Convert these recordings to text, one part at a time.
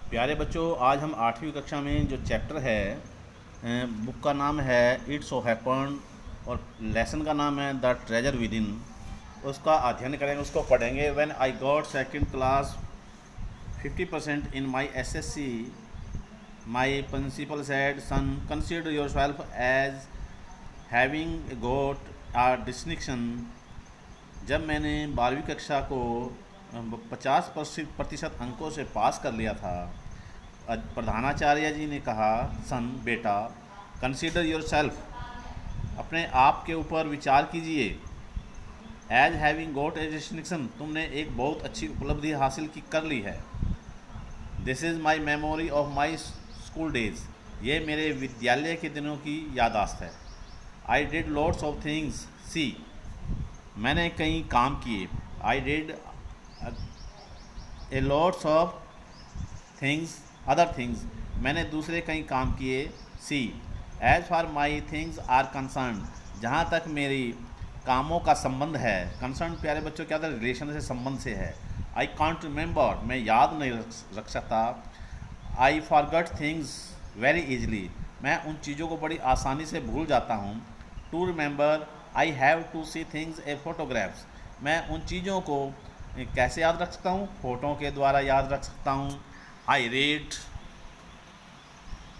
प्यारे बच्चों, आज हम 8वीं कक्षा में जो चैप्टर है, बुक का नाम है इट सो हैपन और लेसन का नाम है द ट्रेजर विद इन। उसका अध्ययन करेंगे, उसको पढ़ेंगे। When I got second class 50% in my SSC, my principal said, son consider yourself as having got a distinction. जब मैंने 12वीं कक्षा को 50% अंकों से पास कर लिया था, प्रधानाचार्य जी ने कहा, सन बेटा, कंसीडर योर सेल्फ, अपने आप के ऊपर विचार कीजिए, as having got a distinction, तुमने एक बहुत अच्छी उपलब्धि हासिल की कर ली है। This is my memory of my school days, ये मेरे विद्यालय के दिनों की याददाश्त है। I did lots of things, see, मैंने कई काम किए। I did a lots of things other things, मैंने दूसरे कई काम किए। See, as far my things are concern, जहाँ तक मेरी कामों का संबंध है। कंसर्न प्यारे बच्चों क्या था? रिलेशन से, संबंध से है। आई कॉन्ट रिमेंबर, मैं याद नहीं रख सकता। आई फॉरगट थिंग्स वेरी ईजली, मैं उन चीज़ों को बड़ी आसानी से भूल जाता हूँ। To remember, I have to see things a photographs, मैं उन चीज़ों को कैसे याद रख सकता हूँ? फ़ोटो के द्वारा याद रख सकता हूँ। I read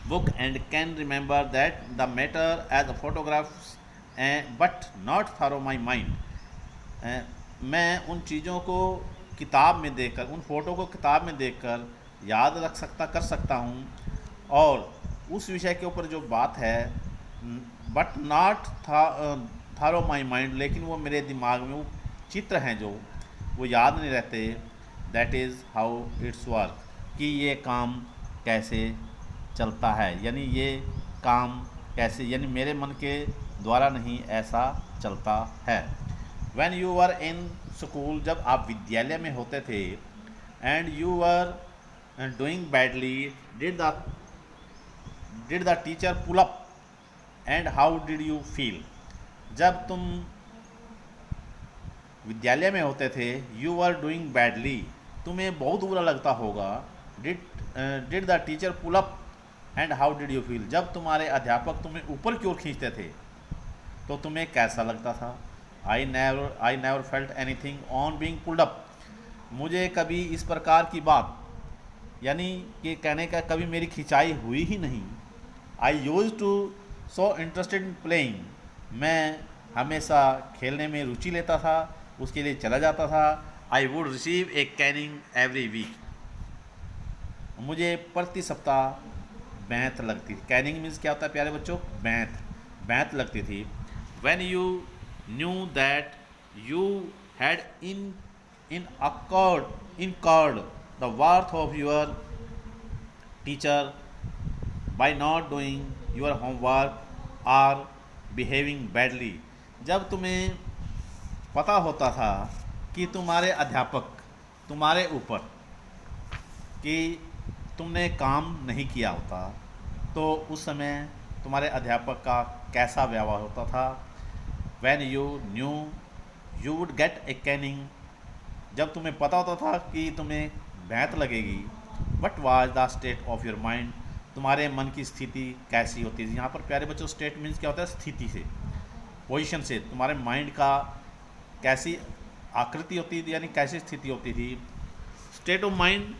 book and can remember that the matter as a photographs, but not through my mind. मैं उन चीज़ों को किताब में देखकर, उन फ़ोटो को किताब में देखकर याद कर सकता हूँ, और उस विषय के ऊपर जो बात है, but not thorough my mind, लेकिन वो मेरे दिमाग में वो चित्र हैं जो वो याद नहीं रहते। That is how it's work, कि ये काम कैसे चलता है, यानी ये काम कैसे, यानी मेरे मन के द्वारा नहीं ऐसा चलता है। When you were in school, जब आप विद्यालय में होते थे, and you were doing badly, did the teacher pull up, and how did you feel, जब तुम विद्यालय में होते थे, यू वर डूइंग बैडली, तुम्हें बहुत बुरा लगता होगा। Did the teacher pull up and how did you feel, जब तुम्हारे अध्यापक तुम्हें ऊपर की ओर खींचते थे तो तुम्हें कैसा लगता था? I never felt anything on being pulled up, मुझे कभी इस प्रकार की बात, यानी कि कहने का, कभी मेरी खिंचाई हुई ही नहीं। I used to so interested in playing, मैं हमेशा खेलने में रुचि लेता था, उसके लिए चला जाता था। I would receive a caning every week, मुझे प्रति सप्ताह बैंत लगती थी। कैनिंग मीन्स क्या होता है प्यारे बच्चों? बैंत लगती थी। When you knew that you had incurred the wrath of your teacher by not doing your homework or behaving badly, जब तुम्हें पता होता था कि तुम्हारे अध्यापक तुम्हारे ऊपर कि तुमने काम नहीं किया होता, तो उस समय तुम्हारे अध्यापक का कैसा व्यवहार होता था। When you new you would get A Canning, जब तुम्हें पता होता था कि तुम्हें बैंत लगेगी। What was the state of your mind, तुम्हारे मन की स्थिति कैसी होती थी? यहाँ पर प्यारे बच्चों स्टेट मीन्स क्या होता है? स्थिति से, पोजीशन से, तुम्हारे माइंड का कैसी आकृति होती थी, यानी कैसी स्थिति होती थी। स्टेट ऑफ माइंड,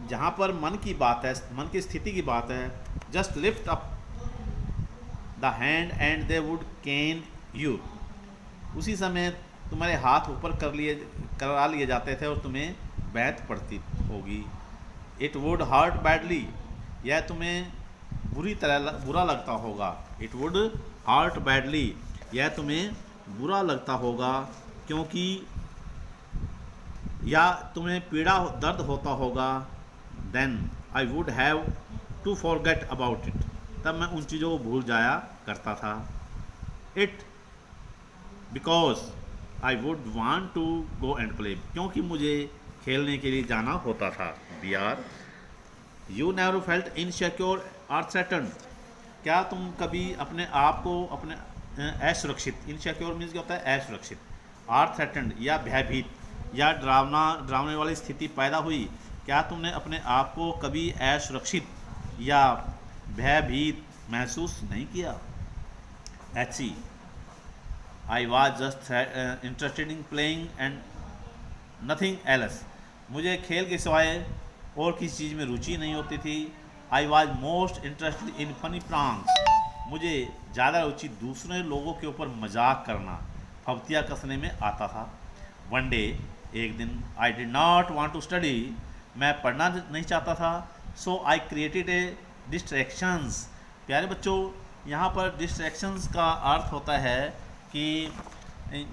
जहाँ पर मन की बात है, मन की स्थिति की बात है। Just lift up the hand and they would can you, उसी समय तुम्हारे हाथ ऊपर करा लिए जाते थे और तुम्हें बैंत पड़ती होगी। इट वुड हर्ट बैडली, यह तुम्हें बुरा लगता होगा। इट वुड हर्ट बैडली, यह तुम्हें बुरा लगता होगा, क्योंकि या तुम्हें दर्द होता होगा। Then I would have to forget about it, तब मैं उन चीज़ों को भूल जाया करता था। It because I would want to go and play, क्योंकि मुझे खेलने के लिए जाना होता था। बी आर, यू नेवर फेल्ट इनसिक्योर और थ्रेटन्ड, क्या तुम कभी अपने आप को अपने असुरक्षित, इनसिक्योर मीन्स क्या होता है? असुरक्षित, और थ्रेटन्ड या भयभीत या डरावने वाली स्थिति पैदा हुई? क्या तुमने अपने आप को कभी असुरक्षित या भयभीत महसूस नहीं किया? H I was just interested in playing and nothing else. मुझे खेल के सिवाय और किसी चीज़ में रुचि नहीं होती थी। I was most interested in funny pranks. मुझे ज़्यादा रुचि दूसरे लोगों के ऊपर मजाक करना, फब्तियाँ कसने में आता था। वन डे, एक दिन, I did not want to study. मैं पढ़ना नहीं चाहता था। So I created a distractions. प्यारे बच्चों, यहाँ पर डिस्ट्रैक्शंस का अर्थ होता है कि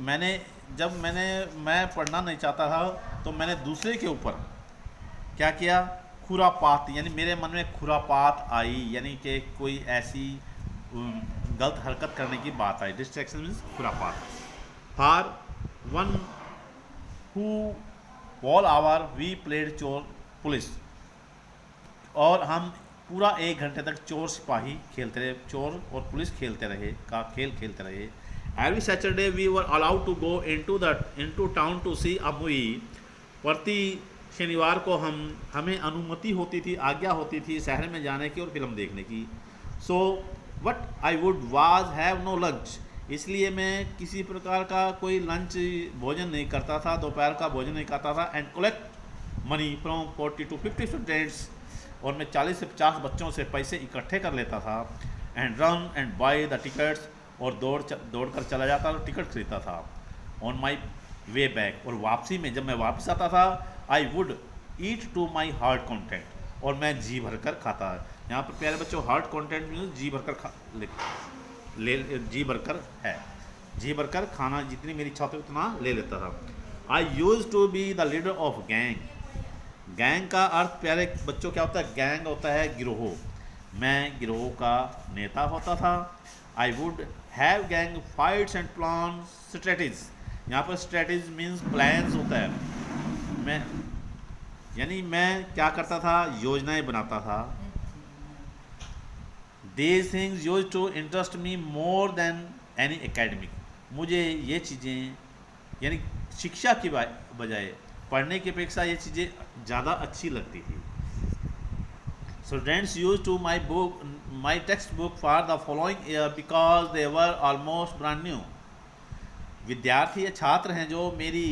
मैं पढ़ना नहीं चाहता था तो मैंने दूसरे के ऊपर क्या किया? खुरापात, यानी मेरे मन में खुरापात आई, यानी कि कोई ऐसी गलत हरकत करने की बात आई। डिस्ट्रैक्शन मीन्स खुरापात। For one whole hour we played चोर पुलिस। और हम पूरा 1 घंटे तक चोर सिपाही खेलते रहे, चोर और पुलिस खेलते रहे। Every Saturday we were allowed to go into town to see a movie. प्रति शनिवार को हमें अनुमति होती थी, आज्ञा होती थी शहर में जाने की और फिल्म देखने की। So what I would was have no lunch. इसलिए मैं किसी प्रकार का कोई लंच भोजन नहीं करता था, दोपहर का भोजन नहीं करता था। And collect money from 40 to 50 students. और मैं 40 से 50 बच्चों से पैसे इकट्ठे कर लेता था। And run and buy the tickets. और दौड़ कर चला जाता और टिकट खरीदता था। On my way back. और वापसी में जब मैं वापस आता था, I would eat to my heart content. और मैं जी भर कर खाता। यहाँ पर प्यारे बच्चों, हार्ट कंटेंट मीन्स जी भर कर जी भर कर है, जी भर कर खाना, जितनी मेरी इच्छा होती उतना ले लेता था। I used to be the leader of gang. Gang का अर्थ प्यारे बच्चों क्या होता है? गैंग होता है गिरोह। मैं गिरोह का नेता होता था। I would have gang fights and plan strategies. यहाँ पर स्ट्रेटेजी मीन्स प्लान्स होता है। मैं क्या करता था? योजनाएं बनाता था। These things used to interest me more than any academic। मुझे ये चीज़ें, यानी शिक्षा की बजाय पढ़ने की अपेक्षा ये चीज़ें ज़्यादा अच्छी लगती थी। Students used to my textbook for the following year because they were almost brand new। विद्यार्थी या छात्र हैं जो मेरी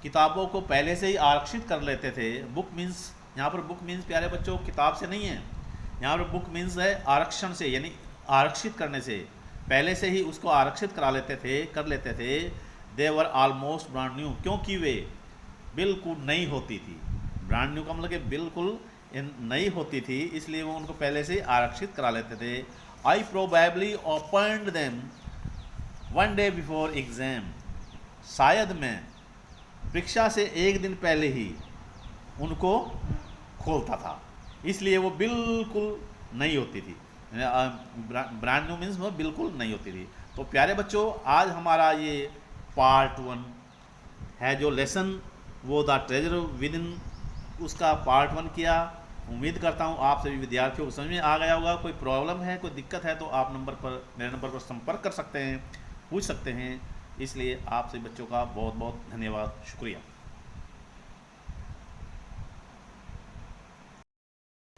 किताबों को पहले से ही आरक्षित कर लेते थे। बुक मीन्स, यहाँ पर बुक मीन्स प्यारे बच्चों किताब से नहीं है, यहाँ पर बुक मीन्स है आरक्षण से, यानी आरक्षित करने से, पहले से ही उसको आरक्षित कर लेते थे। दे वर ऑलमोस्ट ब्रांड न्यू, क्योंकि वे बिल्कुल नई होती थी। ब्रांड न्यू का मतलब कि बिल्कुल नई होती थी, इसलिए वो उनको पहले से ही आरक्षित करा लेते थे। I probably opened them one day before exam. शायद मैं परीक्षा से 1 दिन पहले ही उनको खोलता था, इसलिए वो बिल्कुल नई होती थी। ब्रांड न्यू मीन्स वो बिल्कुल नई होती थी। तो प्यारे बच्चों, आज हमारा ये पार्ट 1 है, जो लेसन वो द ट्रेजर विद इन, उसका पार्ट 1 किया। उम्मीद करता हूँ आप सभी विद्यार्थियों को समझ में आ गया होगा। कोई प्रॉब्लम है, कोई दिक्कत है तो आप मेरे नंबर पर संपर्क कर सकते हैं, पूछ सकते हैं। इसलिए आप सभी बच्चों का बहुत बहुत धन्यवाद, शुक्रिया।